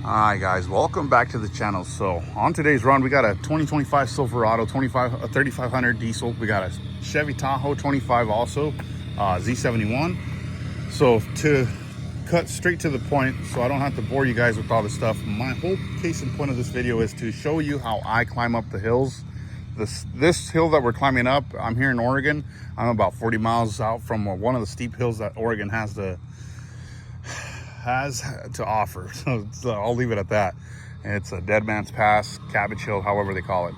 Hi guys, welcome back to the channel. So on today's run, we got a 2025 Silverado, 3500 diesel. We got a Chevy Tahoe 25 also, Z71. So to cut straight to the point, so I don't have to bore you guys with all this stuff, my whole case in point of this video is to show you how I climb up the hills. This hill that we're climbing up, I'm here in Oregon. I'm about 40 miles out from one of the steep hills that Oregon has to offer. So I'll leave it at that. It's a Dead Man's Pass, Cabbage Hill, however they call it.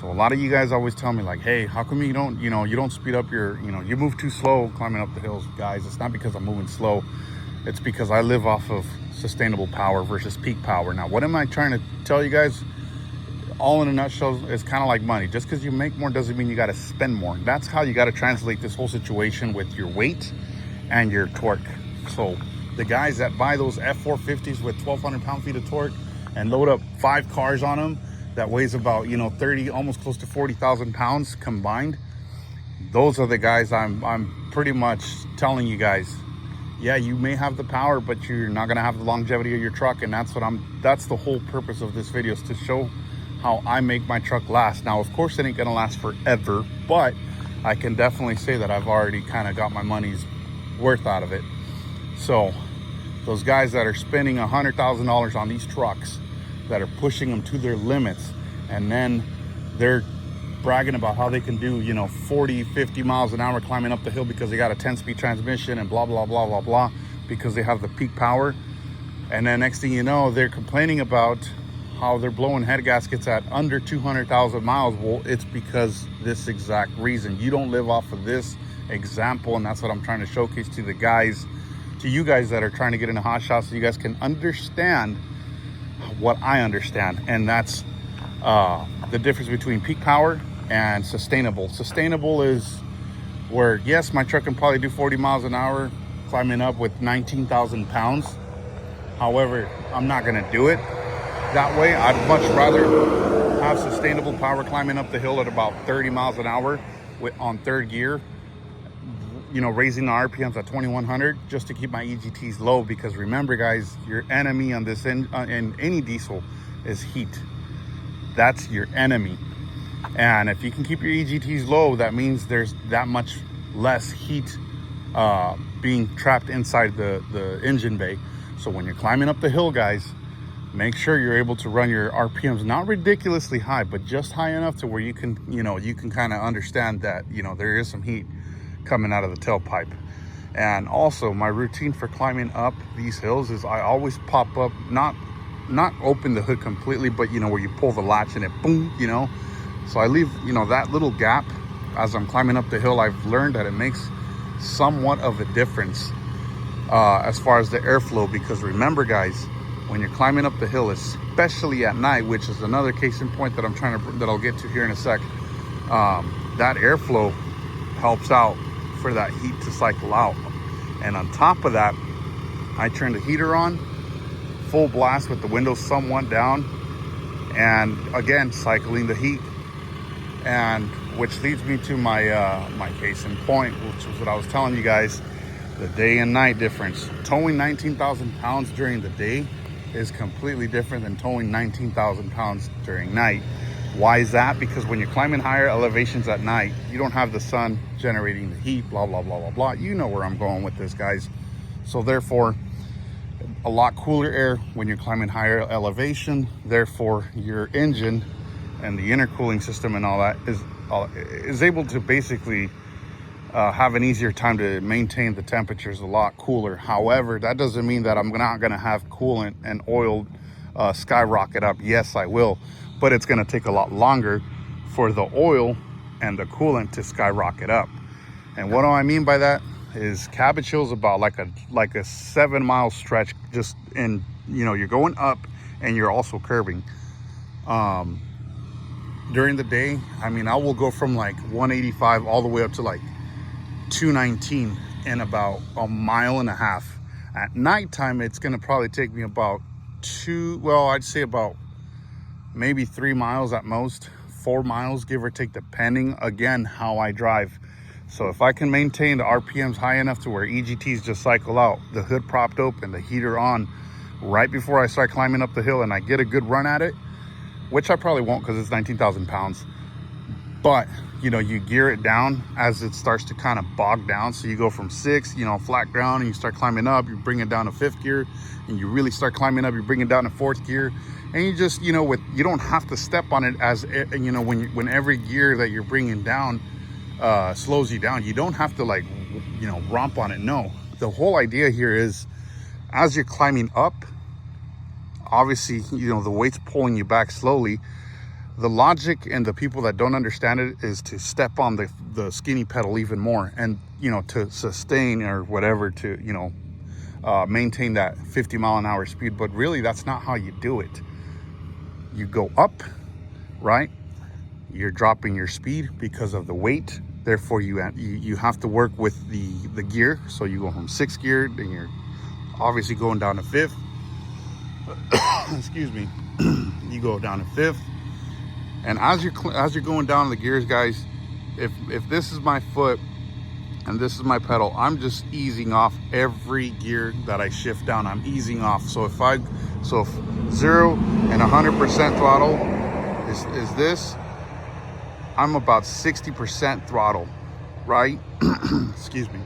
So a lot of you guys always tell me like, hey, how come you don't speed up your, you move too slow climbing up the hills. Guys, it's not because I'm moving slow. It's because I live off of sustainable power versus peak power. Now, what am I trying to tell you guys? All in a nutshell, it's kind of like money. Just because you make more doesn't mean you got to spend more. That's how you got to translate this whole situation with your weight and your torque. So the guys that buy those F450s with 1,200 pound-feet of torque and load up 5 cars on them that weighs about 30, almost close to 40,000 pounds combined, those are the guys I'm pretty much telling you guys, yeah, you may have the power, but you're not gonna have the longevity of your truck. And that's the whole purpose of this video, is to show how I make my truck last. Now, of course, it ain't gonna last forever, but I can definitely say that I've already kind of got my money's worth out of it. So those guys that are spending $100,000 on these trucks, that are pushing them to their limits, and then they're bragging about how they can do 40, 50 miles an hour climbing up the hill because they got a 10-speed transmission and blah blah blah blah blah, because they have the peak power. And then next thing you know, they're complaining about how they're blowing head gaskets at under 200,000 miles. Well, it's because this exact reason. You don't live off of this example, and that's what I'm trying to showcase to you guys that are trying to get into hot shots, so you guys can understand what I understand. And that's the difference between peak power and sustainable. Sustainable is where, yes, my truck can probably do 40 miles an hour climbing up with 19,000 pounds. However, I'm not gonna do it that way. I'd much rather have sustainable power climbing up the hill at about 30 miles an hour on third gear, raising the RPMs at 2100 just to keep my EGTs low. Because remember, guys, your enemy on this in any diesel is heat. That's your enemy. And if you can keep your EGTs low, that means there's that much less heat being trapped inside the engine bay. So when you're climbing up the hill, guys, make sure you're able to run your RPMs not ridiculously high, but just high enough to where you can kind of understand that there is some heat coming out of the tailpipe. And also, my routine for climbing up these hills is I always pop up, not open the hood completely, but where you pull the latch and it boom, so I leave that little gap as I'm climbing up the hill. I've learned that it makes somewhat of a difference as far as the airflow, because remember, guys, when you're climbing up the hill, especially at night, which is another case in point that I'll get to here in a sec, that airflow helps out for that heat to cycle out. And on top of that, I turn the heater on full blast with the windows somewhat down, and again cycling the heat. And which leads me to my my case in point, which was what I was telling you guys, the day and night difference. Towing 19,000 pounds during the day is completely different than towing 19,000 pounds during night. Why is that? Because when you're climbing higher elevations at night, you don't have the sun generating the heat, blah blah blah blah blah. You know where I'm going with this, guys. So therefore, a lot cooler air when you're climbing higher elevation. Therefore, your engine and the intercooling system and all that is able to basically have an easier time to maintain the temperatures a lot cooler. However, that doesn't mean that I'm not going to have coolant and oil skyrocket up. Yes, I will, but it's going to take a lot longer for the oil and the coolant to skyrocket up. And what do I mean by that is Cabbage Hill is about like a 7-mile stretch, just in you're going up and you're also curving. During the day, I mean, I will go from like 185 all the way up to like 219 in about a mile and a half. At nighttime, it's going to probably take me about I'd say about maybe 3 miles at most, 4 miles, give or take, depending again how I drive. So if I can maintain the RPMs high enough to where EGTs just cycle out, the hood propped open, the heater on, right before I start climbing up the hill and I get a good run at it, which I probably won't because it's 19,000 pounds. But, you know, you gear it down as it starts to kind of bog down. So you go from 6, you know, flat ground, and you start climbing up, you bring it down to 5th gear, and you really start climbing up, you bring it down to 4th gear. And you just, you know, you don't have to step on it as, you know, when every gear that you're bringing down slows you down. You don't have to, like, you know, romp on it. No, the whole idea here is as you're climbing up, obviously, you know, the weight's pulling you back slowly. The logic and the people that don't understand it is to step on the skinny pedal even more, and, you know, to sustain or whatever, to, you know, maintain that 50-mile-an-hour speed. But really, that's not how you do it. You go up, right? You're dropping your speed because of the weight. Therefore, you have to work with the gear. So you go from 6th gear, then you're obviously going down to 5th. Excuse me. You go down to 5th. And as you're going down the gears, guys, if this is my foot and this is my pedal, I'm just easing off every gear that I shift down. I'm easing off. So if 0 and 100% throttle is this, I'm about 60% throttle, right? Excuse me.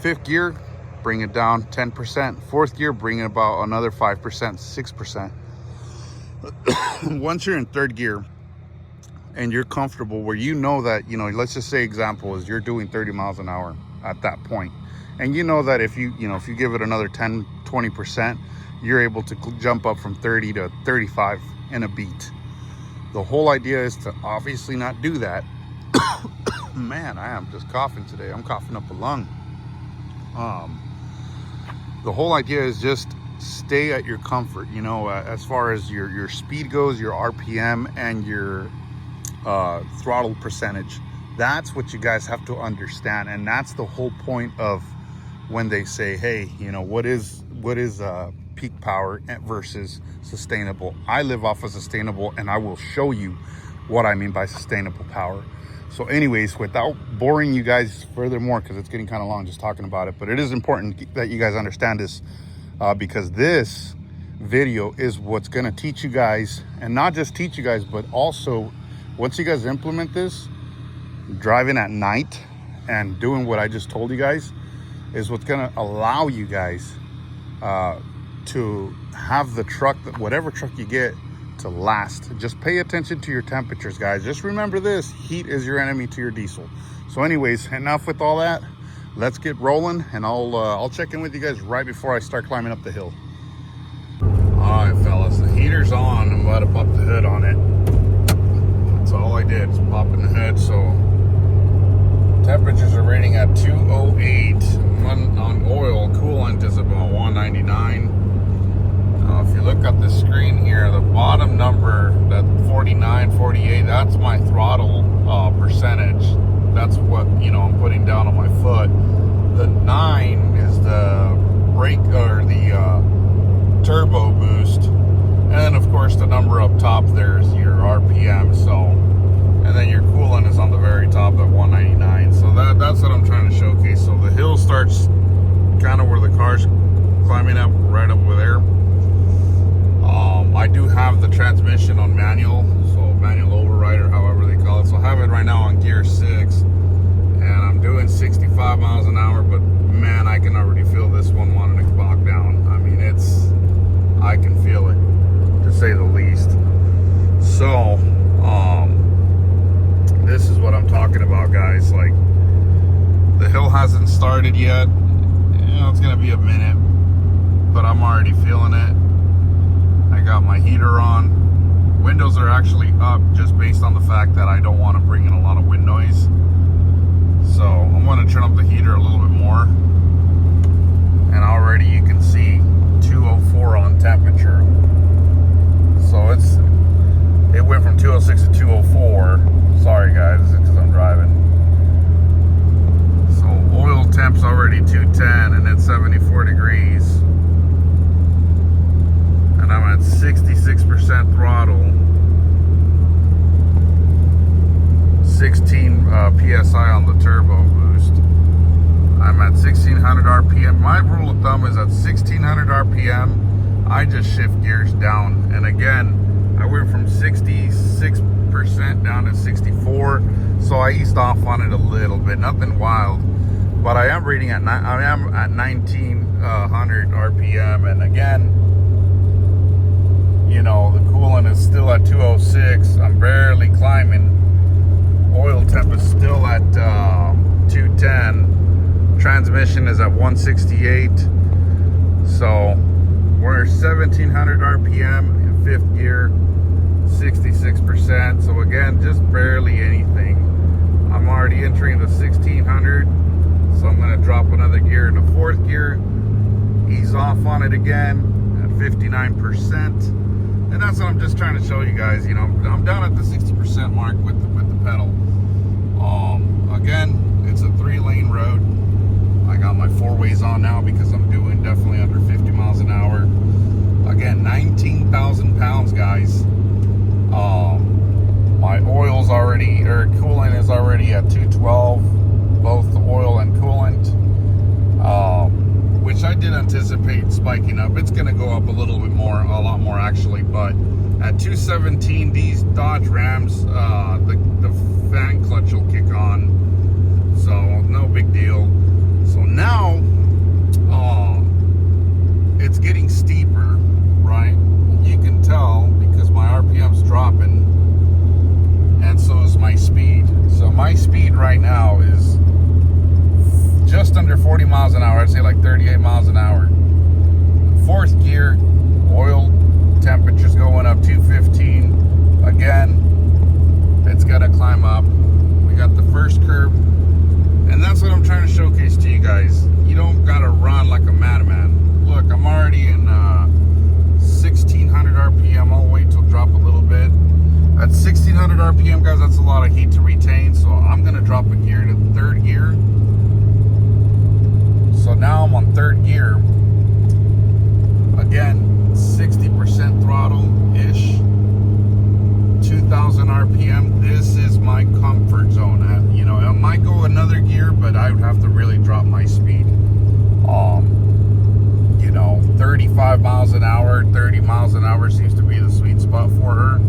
5th gear, bring it down 10%. 4th gear, bring it about another 5%, 6%. Once you're in 3rd gear and you're comfortable where you know that, you know, let's just say example is you're doing 30 miles an hour at that point, and you know that if you give it another 10-20%, you're able to jump up from 30 to 35 in a beat. The whole idea is to obviously not do that. Man, I am just coughing today. I'm coughing up a lung. The whole idea is just stay at your comfort, you know, as far as your speed goes, your RPM, and your throttle percentage. That's what you guys have to understand, and that's the whole point of when they say, hey, you know, what is peak power versus sustainable. I live off of sustainable, and I will show you what I mean by sustainable power. So anyways, without boring you guys furthermore, because it's getting kind of long just talking about it, but it is important that you guys understand this, because this video is what's going to teach you guys, and not just teach you guys, but also once you guys implement this, driving at night and doing what I just told you guys is what's going to allow you guys to have the truck, whatever truck you get, to last. Just pay attention to your temperatures, guys. Just remember this: heat is your enemy to your diesel. So anyways, enough with all that. Let's get rolling, and I'll check in with you guys right before I start climbing up the hill. All right, fellas, the heater's on. I'm about to pop the hood on it. That's all I did, is pop in the hood. So temperatures are rating at 208 on oil. Coolant is about 199. If you look at the screen here, the bottom number, that 49, 48, that's my throttle percentage. That's what, you know, I'm putting down on my foot. The 9 is the brake, or the turbo boost. And then, of course, the number up top there is your RPM. So, and then your coolant is on the very top at 199. So that's what I'm trying to showcase. So the hill starts kind of where the car's climbing up, right up over there. I do have the transmission on manual, so manual override, or however they call it. So I have it right now on gear 6, and I'm doing 65 miles an hour, but man, I can already feel this one wanting to bog down. I mean, I can feel it, to say the least. So, this is what I'm talking about, guys. Like, the hill hasn't started yet. You know, it's gonna be a minute, but I'm already feeling it. I got my heater on. Windows are actually up just based on the fact that I don't want to bring in a lot of wind noise. So I'm going to turn up the heater a little bit more. And already you can see 204 on temperature. So it went from 206 to 204. Sorry guys, it's because I'm driving. So oil temp's already 210 and it's 74 degrees. And I'm at 66% throttle, 16 PSI on the turbo boost. I'm at 1600 RPM. My rule of thumb is at RPM, I just shift gears down. And again, I went from 66% down to 64, so I eased off on it a little bit, nothing wild. But I am reading at 1900 RPM, and again, you know, the coolant is still at 206. I'm barely climbing. Oil temp is still at 210. Transmission is at 168. So we're 1700 RPM in fifth gear, 66%. So again, just barely anything. I'm already entering the 1600. So I'm going to drop another gear into fourth gear, ease off on it again at 59%. And that's what I'm just trying to show you guys. You know, I'm down at the 60% mark with the pedal. Again, it's a 3-lane road. I got my 4-ways on now because I'm doing definitely under 50 miles an hour. Again, 19,000 pounds, guys. My oil's already, or coolant is already at 212, both the oil and coolant. Which I did anticipate spiking up. It's going to go up a little bit more, a lot more actually, but at 217, these Dodge Rams, the fan clutch will kick on, so no big deal. So now, it's getting steeper, right? You can tell because my RPM's dropping, and so is my speed. So my speed right now is just under 40 miles an hour. I'd say like 38 miles an hour. Fourth gear, oil temperature's going up 215. Again, it's got to climb up. We got the first curb, and that's what I'm trying to showcase to you guys. You don't got to run like a madman. Look, I'm already in 1600 RPM. I'll wait till drop a little bit. At 1600 RPM, guys, that's a lot of heat to retain, so I'm going to drop a gear to third gear. So now I'm on third gear. Again, 60% throttle-ish, 2000 RPM. This is my comfort zone. You know, I might go another gear, but I would have to really drop my speed. You know, 35 miles an hour, 30 miles an hour seems to be the sweet spot for her.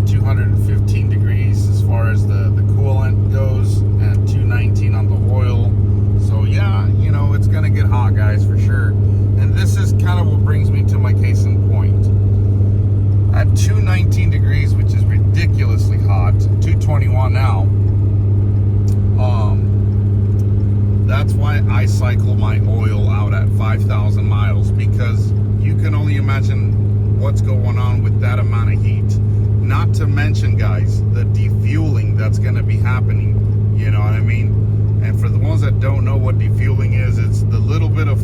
215 degrees as far as the coolant goes, and 219 on the oil. So yeah, you know, it's gonna get hot, guys, for sure. And this is kind of what brings me to my case in point. At 219 degrees, which is ridiculously hot, 221 now, that's why I cycle my oil out at 5,000 miles, because you can only imagine what's going on with that amount of heat. Not to mention, guys, the defueling that's gonna be happening, you know what I mean? And for the ones that don't know what defueling is, it's the little bit of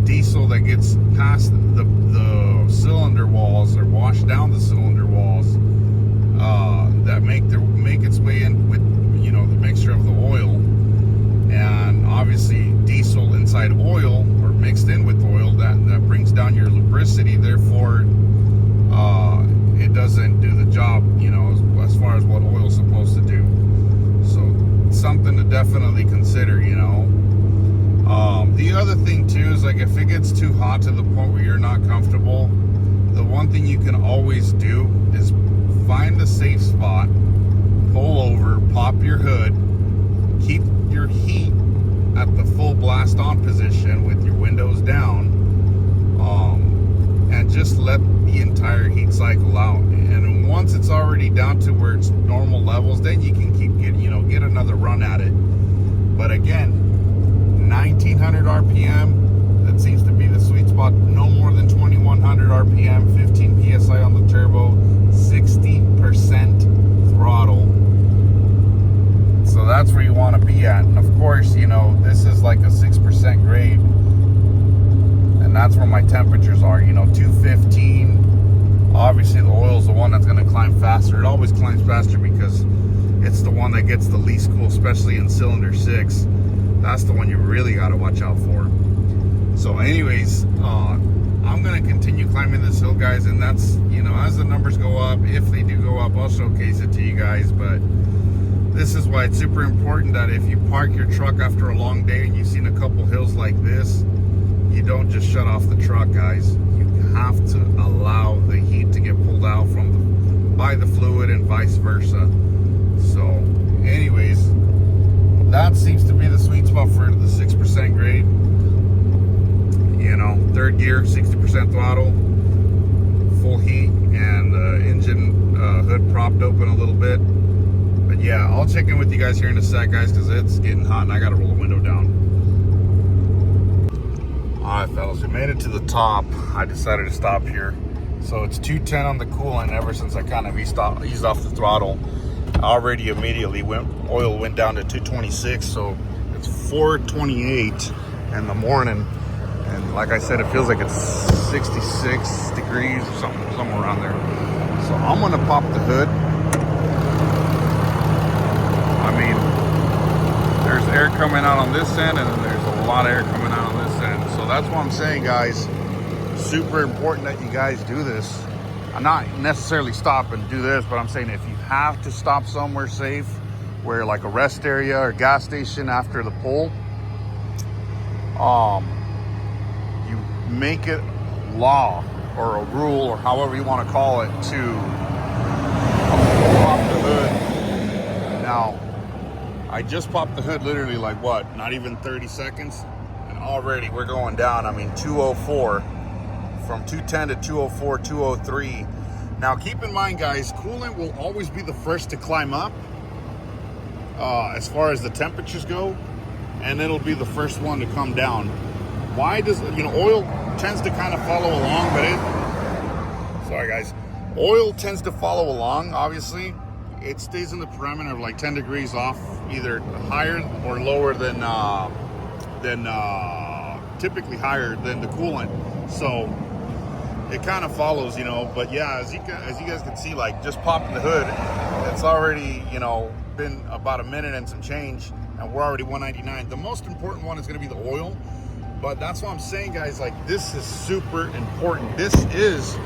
diesel that gets past the cylinder walls, or washed down the cylinder walls, that make its way in with, you know, the mixture of the oil. And obviously diesel inside oil, or mixed in with oil, that brings down your lubricity. Therefore, it doesn't do the job, you know, as far as what oil's supposed to do. So something to definitely consider, you know. The other thing too is, like, if it gets too hot to the point where you're not comfortable, the one thing you can always do is find a safe spot, pull over, pop your hood, keep your heat at the full blast on position with your windows down, and just let the entire heat cycle out. And once it's already down to where it's normal levels, then you can get another run at it. But again, 1900 RPM, that seems to be the sweet spot. No more than 2100 RPM, 15 PSI on the turbo, 60% throttle. So that's where you want to be at. And of course, you know, this is like a 6% grade, and that's where my temperatures are, you know, 215. Obviously the oil's the one that's going to climb faster. It always climbs faster because it's the one that gets the least cool, especially in cylinder 6. That's the one you really got to watch out for. So anyways, I'm going to continue climbing this hill, guys, and that's, you know, as the numbers go up, if they do go up, I'll showcase it to you guys. But this is why it's super important that if you park your truck after a long day and you've seen a couple hills like this, you don't just shut off the truck, guys. You have to allow the heat to get pulled out by the fluid and vice versa. So anyways, that seems to be the sweet spot for the 6% grade. You know, third gear, 60% throttle, full heat, and the engine hood propped open a little bit. But yeah, I'll check in with you guys here in a sec, guys, because it's getting hot and I gotta roll the window down. All right, fellas, we made it to the top. I decided to stop here. So it's 210 on the coolant. Ever since I kind of eased off the throttle, already immediately oil went down to 226. So it's 428 in the morning. And like I said, it feels like it's 66 degrees or somewhere around there. So I'm gonna pop the hood. I mean, there's air coming out on this end, and then there's a lot of air coming out on this end. So that's what I'm saying, guys. Super important that you guys do this. I'm not necessarily stop and do this, but I'm saying if you have to stop somewhere safe, where like a rest area or gas station after the pull, you make it law or a rule or however you want to call it to pop the hood. Now, I just popped the hood literally like what, not even 30 seconds, and already we're going down. I mean, 204, from 210 to 204, 203. Now keep in mind, guys, coolant will always be the first to climb up as far as the temperatures go, and it'll be the first one to come down. Why does, you know, oil tends to kind of follow along, but sorry guys, oil tends to follow along. Obviously it stays in the parameter of like 10 degrees off, either higher or lower than typically higher than the coolant. So it kind of follows, you know. But yeah, as you guys can see, like just popping the hood, it's already, you know, been about a minute and some change, and we're already 199. The most important one is going to be the oil. But that's what I'm saying, guys, like this is super important. This is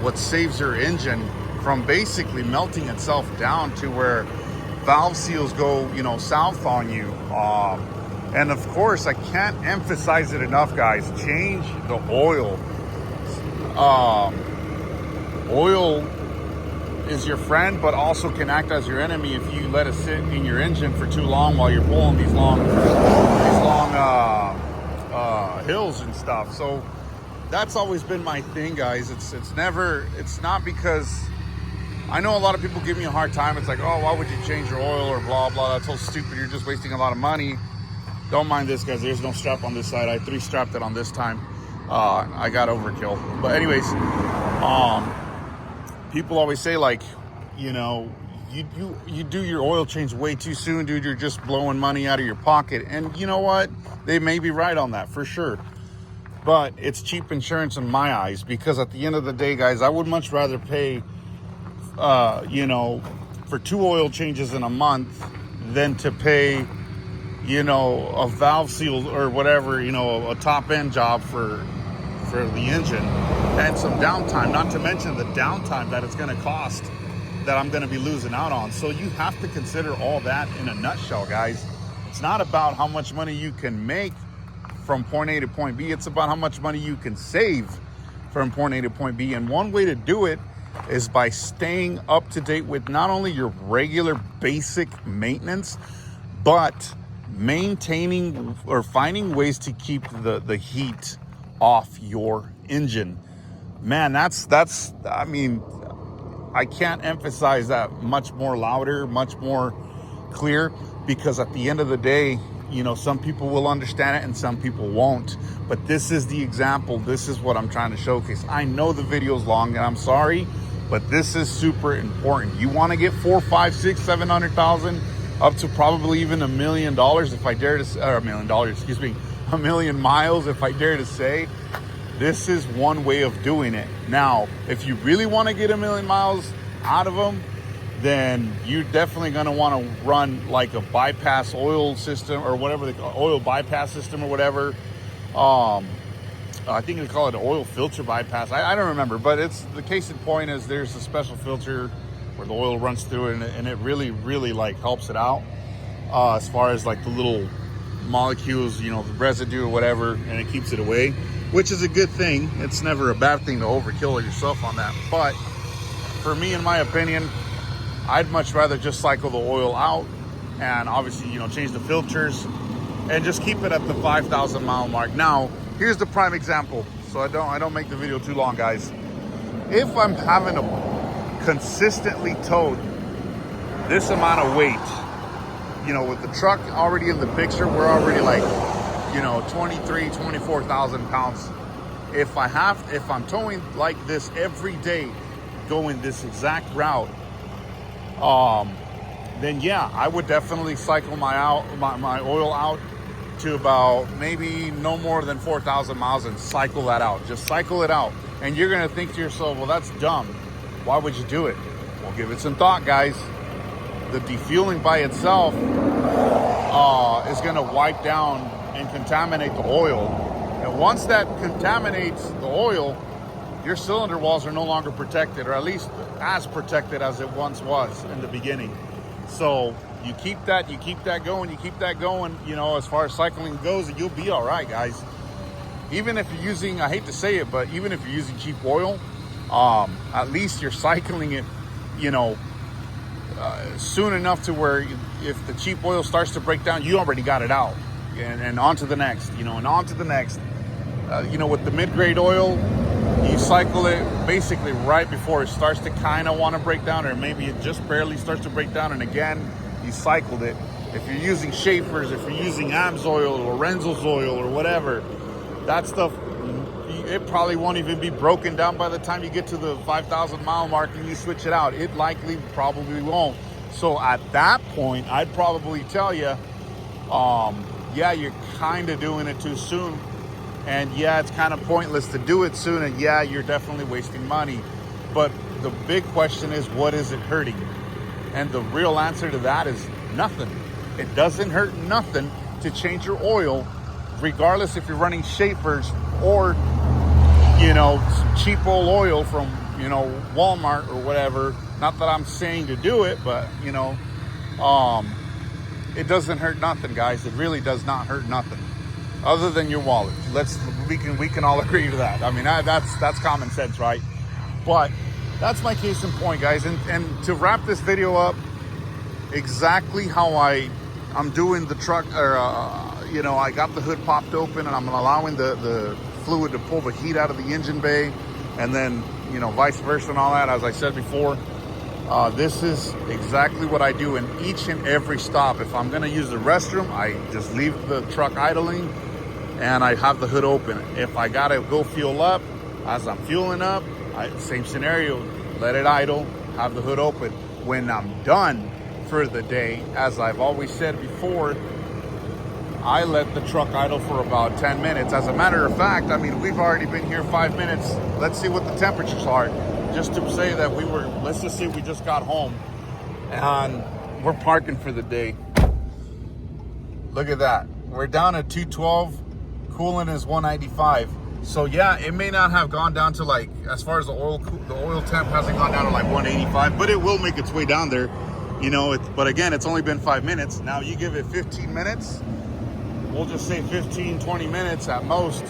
what saves your engine from basically melting itself down to where valve seals go, you know, south on you. And of course, I can't emphasize it enough, guys, change the oil. Oil is your friend, but also can act as your enemy if you let it sit in your engine for too long while you're pulling these long hills and stuff. So that's always been my thing, guys. It's not because I know a lot of people give me a hard time. It's like, oh, why would you change your oil or blah blah, that's so stupid, you're just wasting a lot of money. Don't mind this, guys, there's no strap on this side. I 3-strapped it on this time. I got overkill. But anyways, people always say, like, you know, you do your oil change way too soon, dude. You're just blowing money out of your pocket. And you know what? They may be right on that for sure. But it's cheap insurance in my eyes, because at the end of the day, guys, I would much rather pay, you know, for 2 oil changes in a month than to pay, you know, a valve seal or whatever, you know, a top end job for the engine and some downtime, not to mention the downtime that it's going to cost that I'm going to be losing out on. So you have to consider all that in a nutshell, guys. It's not about how much money you can make from point A to point B. It's about how much money you can save from point A to point B. And one way to do it is by staying up to date with not only your regular basic maintenance, but maintaining or finding ways to keep the heat off your engine. Man, that's I mean, I can't emphasize that much more louder, much more clear, because at the end of the day, you know, some people will understand it and some people won't. But this is the example. This is what I'm trying to showcase. I know the video's long and I'm sorry, but this is super important. You want to get 4, 5, 6, 700,000 up to probably even $1 million, if I dare to say, or $1 million, excuse me, 1 million miles, if I dare to say. This is one way of doing it. Now, if you really want to get 1 million miles out of them, then you're definitely going to want to run like a bypass oil system, or whatever they call oil bypass system or whatever. I think they call it an oil filter bypass. I don't remember, but it's the case in point is there's a special filter where the oil runs through it, and it really, really like helps it out as far as like the little molecules, you know, the residue or whatever, and it keeps it away. which is a good thing. It's never a bad thing to overkill yourself on that. But for me, in my opinion, I'd much rather just cycle the oil out and obviously, you know, change the filters and just keep it at the 5,000 mile mark. Now, here's the prime example. So I don't make the video too long, guys. If I'm having to consistently tow this amount of weight, you know, with the truck already in the picture, we're already like, you know, 24,000 pounds. If I'm towing like this every day, going this exact route, then yeah, I would definitely cycle my oil out to about maybe no more than 4,000 miles and cycle that out. Just cycle it out. And you're gonna think to yourself, well, that's dumb. Why would you do it? Well, give it some thought, guys. The defueling by itself is gonna wipe down and contaminate the oil. And once that contaminates the oil, your cylinder walls are no longer protected, or at least as protected as it once was in the beginning. So you keep that going, you know, as far as cycling goes, and you'll be all right, guys. Even if you're using, I hate to say it, but even if you're using cheap oil, at least you're cycling it, you know, soon enough to where if the cheap oil starts to break down, you already got it out, and on to the next, you know, and on to the next. You know, with the mid-grade oil, you cycle it basically right before it starts to kind of want to break down, or maybe it just barely starts to break down, and again, you cycled it. If you're using Schaefer's, if you're using AMSOIL or Renzel's oil or whatever, that stuff, it probably won't even be broken down by the time you get to the 5,000 mile mark and you switch it out. It likely probably won't. So at that point, I'd probably tell you, yeah, you're kind of doing it too soon. And yeah, it's kind of pointless to do it soon. And yeah, you're definitely wasting money. But the big question is, what is it hurting? And the real answer to that is nothing. It doesn't hurt nothing to change your oil, regardless if you're running Schaefer's or, you know, cheap old oil from, you know, Walmart or whatever. Not that I'm saying to do it, but, you know, it doesn't hurt nothing, guys. It really does not hurt nothing, other than your wallet. We can all agree to that. I mean, that's common sense, right? But that's my case in point, guys. And to wrap this video up, exactly how I'm doing the truck, or you know, I got the hood popped open and I'm allowing the fluid to pull the heat out of the engine bay, and then, you know, vice versa and all that. As I said before, this is exactly what I do in each and every stop. If I'm gonna use the restroom, I just leave the truck idling and I have the hood open. If I gotta go fuel up, as I'm fueling up, same scenario, let it idle, have the hood open. When I'm done for the day, as I've always said before, I let the truck idle for about 10 minutes. As a matter of fact, I mean, we've already been here 5 minutes. Let's see what the temperatures are. Just to say that let's just say we just got home and we're parking for the day. Look at that. We're down at 212. Coolant is 195. So yeah, it may not have gone down to, like, as far as the oil temp hasn't gone down to like 185, but it will make its way down there, you know. But again, it's only been 5 minutes. Now you give it 15 minutes, we'll just say 15-20 minutes at most,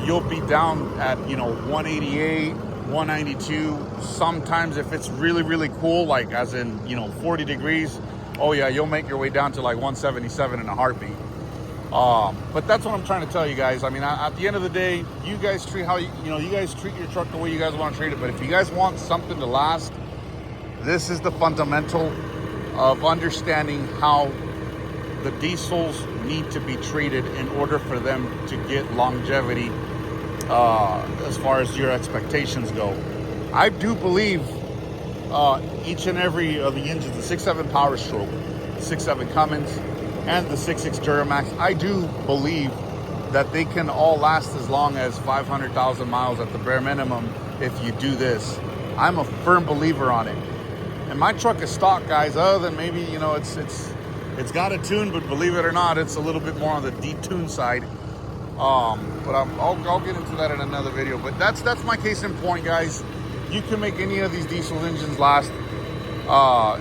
you'll be down at, you know, 188, 192. Sometimes if it's really cool, like as in, you know, 40 degrees, oh yeah, you'll make your way down to like 177 in a heartbeat. But that's what I'm trying to tell you guys. I mean, at the end of the day, you guys treat you guys treat your truck the way you guys want to treat it. But if you guys want something to last, this is the fundamental of understanding how the diesels need to be treated in order for them to get longevity, as far as your expectations go. I do believe each and every of the engines, the 6.7 Power Stroke, 6.7 Cummins, and the 6.6 Duramax, I do believe that they can all last as long as 500,000 miles at the bare minimum if you do this. I'm a firm believer on it. And my truck is stock, guys, other than maybe, you know, it's got a tune, but believe it or not, it's a little bit more on the detuned side. But I'll get into that in another video. But that's my case in point, guys. You can make any of these diesel engines last.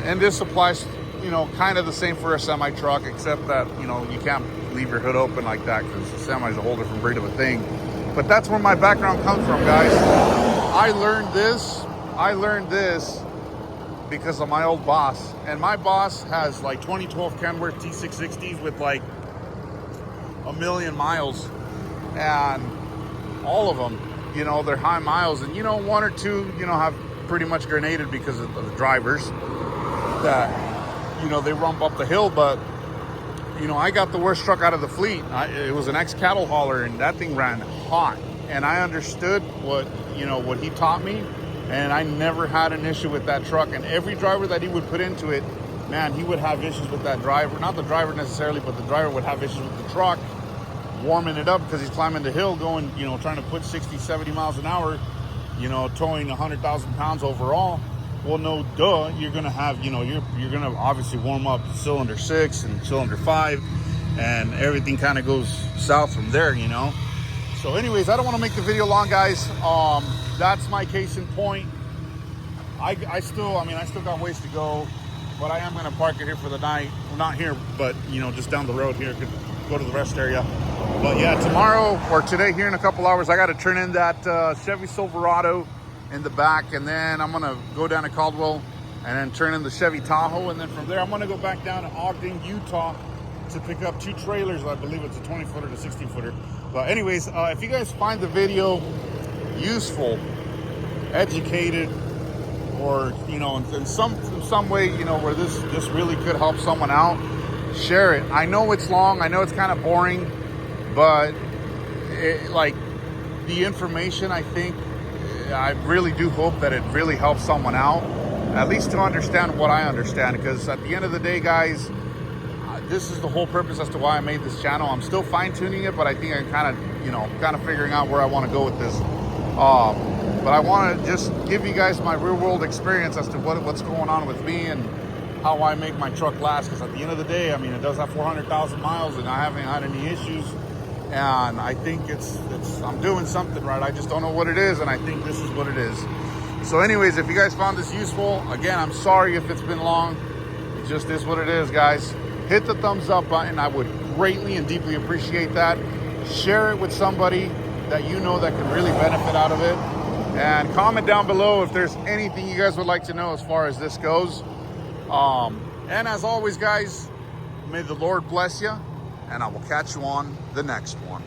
And this applies, you know, kind of the same for a semi truck, except that, you know, you can't leave your hood open like that because the semi is a whole different breed of a thing. But that's where my background comes from, guys. I learned this because of my old boss. And my boss has like 2012 Kenworth T660s with like 1 million miles. And all of them, you know, they're high miles. And, you know, one or two, you know, have pretty much grenaded because of the drivers that, you know, they rump up the hill. But, you know, I got the worst truck out of the fleet. It was an ex-cattle hauler, and that thing ran hot. And I understood what he taught me. And I never had an issue with that truck. And every driver that he would put into it, man, he would have issues with that driver. Not the driver necessarily, but the driver would have issues with the truck, warming it up because he's climbing the hill going, you know, trying to put 60, 70 miles an hour, you know, towing 100,000 pounds overall. Well, no, duh, you're going to have, you know, you're going to obviously warm up cylinder 6 and cylinder 5, and everything kind of goes south from there, you know. So anyways, I don't want to make the video long, guys. That's my case in point. I still got ways to go, but I am going to park it here for the night. Well, not here, but, you know, just down the road here. Could go to the rest area. But yeah, tomorrow or today here in a couple hours, I got to turn in that Chevy Silverado in the back, and then I'm going to go down to Caldwell and then turn in the Chevy Tahoe. And then from there, I'm going to go back down to Ogden, Utah to pick up 2 trailers. I believe it's a 20-footer to 16-footer. But anyways, if you guys find the video useful, educated, or, you know, in some way, you know, where this really could help someone out, share it. I know it's long, I know it's kind of boring, but like the information, I think, I really do hope that it really helps someone out, at least to understand what I understand. Because at the end of the day, guys, this is the whole purpose as to why I made this channel. I'm still fine-tuning it, but I think I'm kind of figuring out where I want to go with this. But I want to just give you guys my real-world experience as to what's going on with me and how I make my truck last. Because at the end of the day, I mean, it does have 400,000 miles, and I haven't had any issues. And I think I'm doing something right. I just don't know what it is, and I think this is what it is. So anyways, if you guys found this useful, again, I'm sorry if it's been long. It just is what it is, guys. Hit the thumbs up button. I would greatly and deeply appreciate that. Share it with somebody that you know that can really benefit out of it. And comment down below if there's anything you guys would like to know as far as this goes. And as always, guys, may the Lord bless you, and I will catch you on the next one.